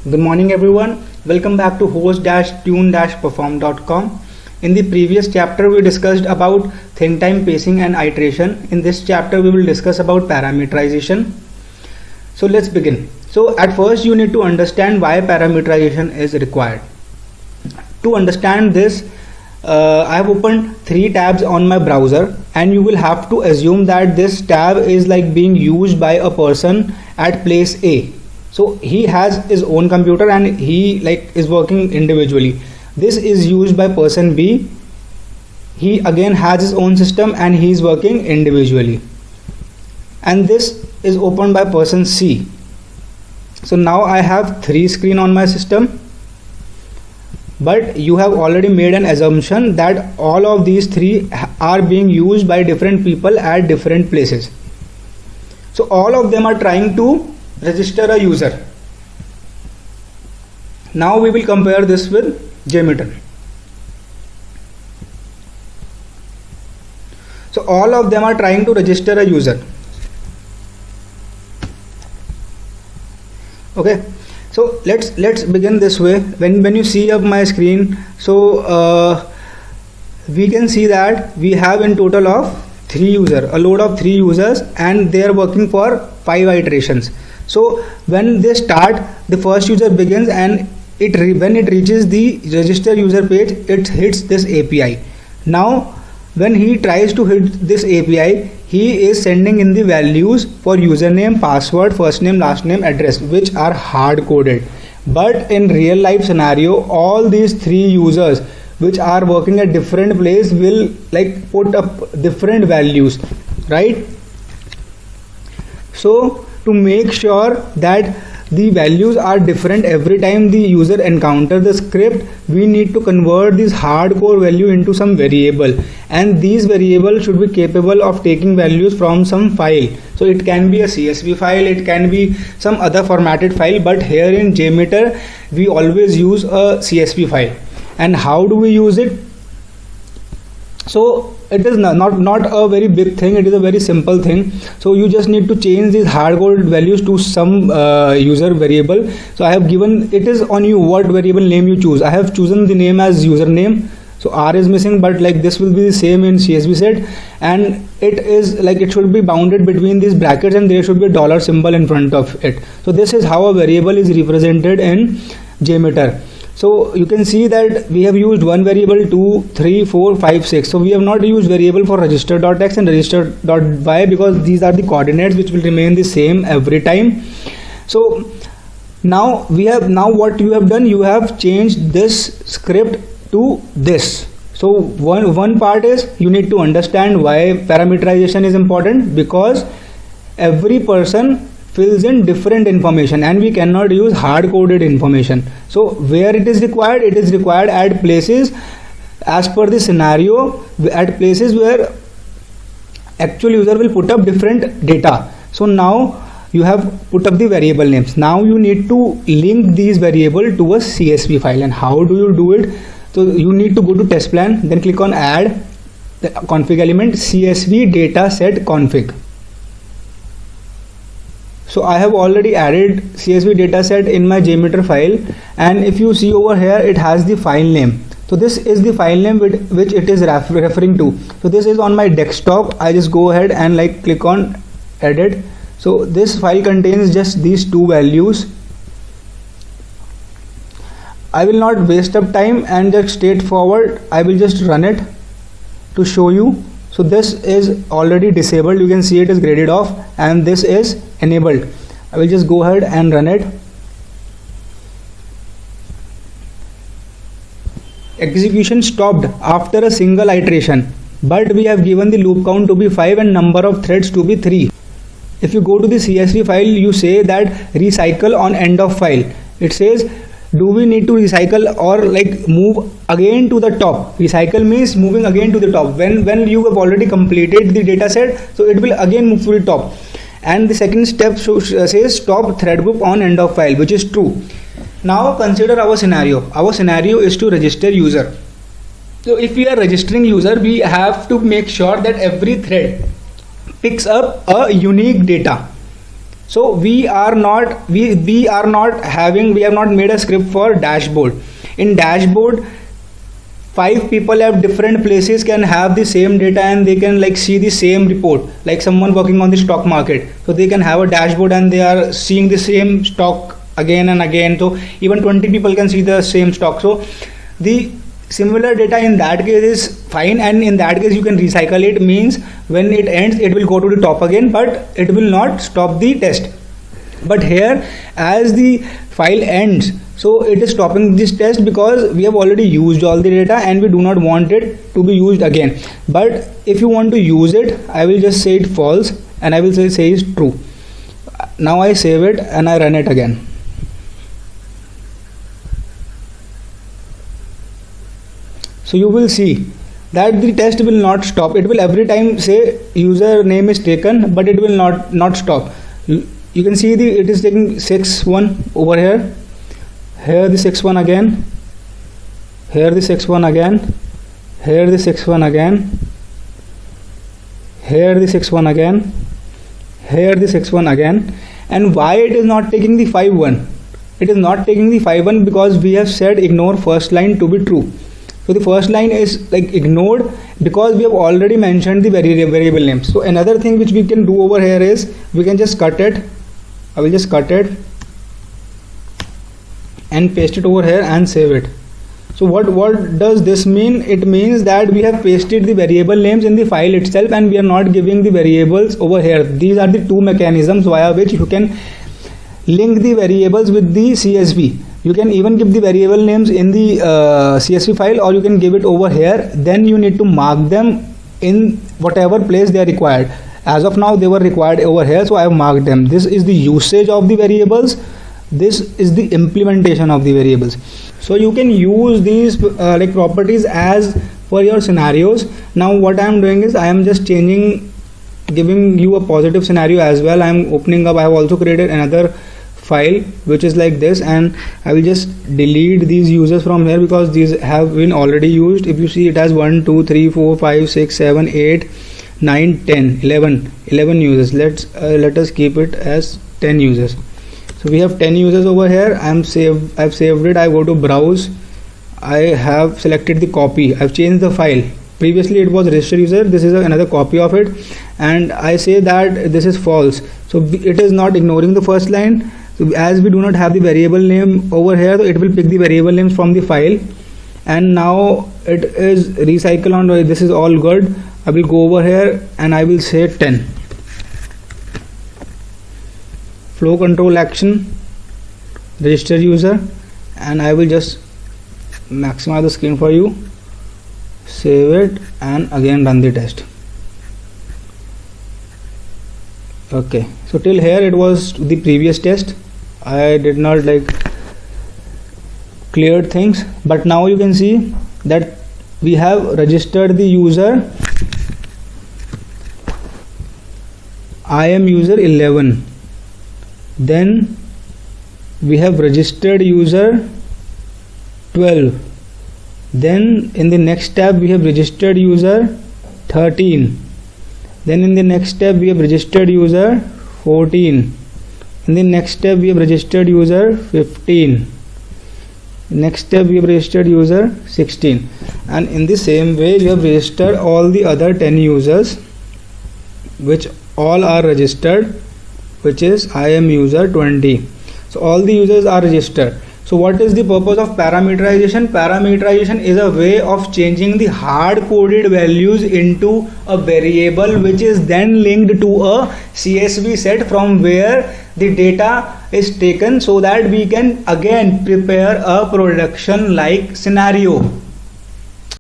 Good morning everyone. Welcome back to host-tune-perform.com. In the previous chapter we discussed about think time, pacing and iteration. In this chapter we will discuss about parameterization. So let's begin. So at first you need to understand why parameterization is required. To understand this, I have opened 3 tabs on my browser, and you will have to assume that this tab is like being used by a person at place A. So he has his own computer and he is working individually. This is used by person B. He again has his own system and he is working individually. And this is opened by person C. So now I have 3 screens on my system. But you have already made an assumption that all of these 3 are being used by different people at different places. So all of them are trying to register a user. Now we will compare this with JMeter. So all of them are trying to register a user. Okay. So let's begin this way. When you see up my screen, so we can see that we have in total of 3 users, a load of 3 users, and they are working for 5 iterations. So when they start, the first user begins, and when it reaches the register user page, it hits this API. Now when he tries to hit this API, he is sending in the values for username, password, first name, last name, address, which are hard coded. But in real life scenario, all these 3 users which are working at different place will put up different values, right? So to make sure that the values are different every time the user encounters the script, we need to convert this hardcore value into some variable, and these variables should be capable of taking values from some file. So it can be a CSV file, it can be some other formatted file, but here in JMeter we always use a CSV file. And how do we use it? So it is not a very big thing, it is a very simple thing. So you just need to change these hard-coded values to some user variable. So I have given, it is on you what variable name you choose. I have chosen the name as username. So R is missing, but this will be the same in CSV set, and it is it should be bounded between these brackets, and there should be a dollar symbol in front of it. So this is how a variable is represented in JMeter. So you can see that we have used one variable, 2, 3, 4, 5, 6. So we have not used variable for register.x and register.y because these are the coordinates which will remain the same every time. So now what you have done, you have changed this script to this. So one part is you need to understand why parameterization is important, because every person fills in different information and we cannot use hard-coded information. So where it is required at places as per the scenario, at places where actual user will put up different data. So now you have put up the variable names. Now you need to link these variable to a CSV file. And how do you do it? So you need to go to test plan, then click on add the config element, CSV data set config. So I have already added CSV dataset in my JMeter file, and if you see over here, it has the file name. So this is the file name which it is referring to. So this is on my desktop. I just go ahead and click on edit. So this file contains just these 2 values. I will not waste up time and just straightforward, I will just run it to show you. So this is already disabled, you can see it is graded off, and this is enabled. I will just go ahead and run it. Execution stopped after a single iteration, but we have given the loop count to be 5 and number of threads to be 3. If you go to the CSV file, you say that recycle on end of file. It says, do we need to recycle or move again to the top? Recycle means moving again to the top. When you have already completed the data set, so it will again move to the top. And the second step says stop thread group on end of file, which is true. Now consider our scenario. Our scenario is to register user. So if we are registering user, we have to make sure that every thread picks up a unique data. So we are not we have not made a script for dashboard. In dashboard, 5 people at different places can have the same data and they can like see the same report, like someone working on the stock market, so they can have a dashboard and they are seeing the same stock again and again. So even 20 people can see the same stock. So the similar data in that case is fine, and in that case you can recycle it. Means when it ends it will go to the top again, but it will not stop the test. But here, as the file ends, so it is stopping this test because we have already used all the data and we do not want it to be used again. But if you want to use it, I will just say it false and I will say it's true. Now I save it and I run it again. So you will see that the test will not stop. It will every time say username is taken, but it will not stop. You can see it is taking 6-1 over here. Here the 6-1 again. Here the 6-1 again. Here the 6-1 again. Here the 6-1 again. Here the 6-1 again. And why it is not taking the 5-1? It is not taking the 5-1 because we have said ignore first line to be true. So the first line is like ignored because we have already mentioned the variable name. So another thing which we can do over here is we can just cut it. I will just cut it and paste it over here and save it. So what does this mean? It means that we have pasted the variable names in the file itself and we are not giving the variables over here. These are the two mechanisms via which you can link the variables with the CSV. You can even give the variable names in the CSV file, or you can give it over here. Then you need to mark them in whatever place they are required. As of now they were required over here, so I have marked them. This is the usage of the variables. This is the implementation of the variables. So you can use these like properties as per your scenarios. Now what I am doing is I am just giving you a positive scenario as well. I am opening up, I have also created another file which is like this, and I will just delete these users from here because these have been already used. If you see, it has 1 2 3 4 5 6 7 8 9 10 11 users. Let us keep it as 10 users. So we have 10 users over here. I've saved it. I go to browse. I have selected the copy. I've changed the file. Previously it was registered user. This is another copy of it, and I say that this is false. So it is not ignoring the first line. So as we do not have the variable name over here, so it will pick the variable names from the file, and now it is recycle on. This is all good. I will go over here and I will say 10. Flow control action, register user, and I will just maximize the screen for you, save it, and again run the test. Okay, so till here it was the previous test. I did not like cleared things, but now you can see that we have registered the user. I am user 11. Then we have registered user 12. Then in the next tab we have registered user 13. Then in the next tab we have registered user 14. In the next tab we have registered user 15. Next tab we have registered user 16. And in the same way we have registered all the other 10 users which all are registered, which is I am user 20. So all the users are registered. So what is the purpose of parameterization? Parameterization is a way of changing the hard coded values into a variable which is then linked to a CSV set from where the data is taken, so that we can again prepare a production like scenario.